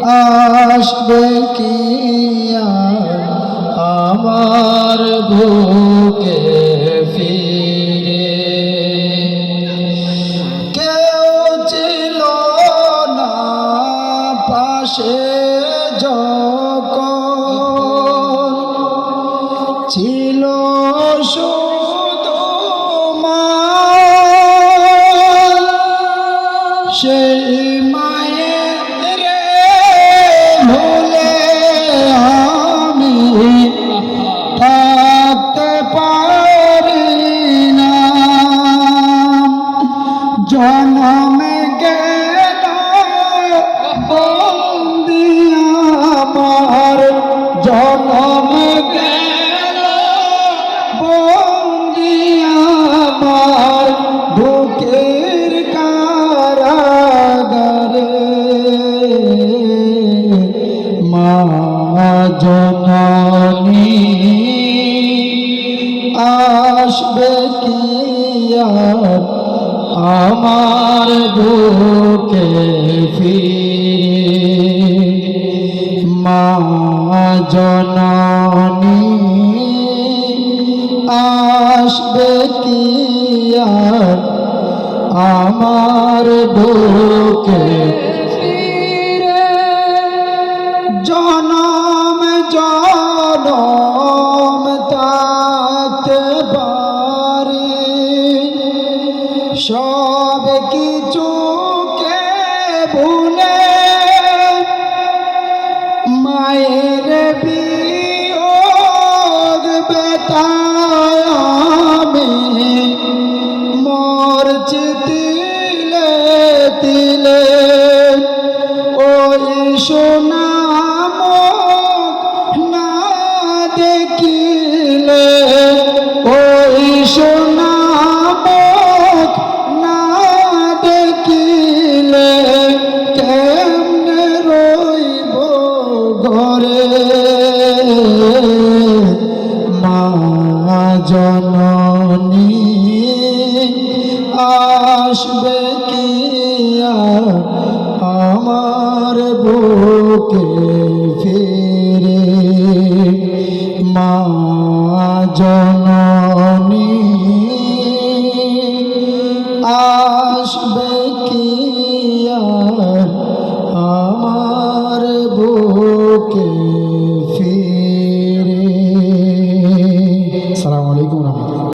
আসবে কি আমার বুকে ফিরে। কেউ ছিল না পাশে যখন, ছিল শুধু মা। সেই মায়ের ভুলে আমি থাকতে পারি না। জন্মে গেল বন্দি আমার, জন্ম গেল বন্দি আমার বুকের কারাগারে। মা জননী আসবে কি আমার বুকে ফিরে। মা জননী আসবে কি আমার বুকে ফিরে। জনম জনম থাকতে পারি সব কিছুকে ভুলে। মায়ের বিয়োগ ব্যথায় আমি মরছি তিলে তিলে। ওই সোনা মুখ না দেখিলে, ওই সোনা মুখ না দেখিলে কেমনে রইব ঘরে। মা জননী আসবে কি আমার বুকে ফিরে। মা জননী আসবে কি আমার বুকে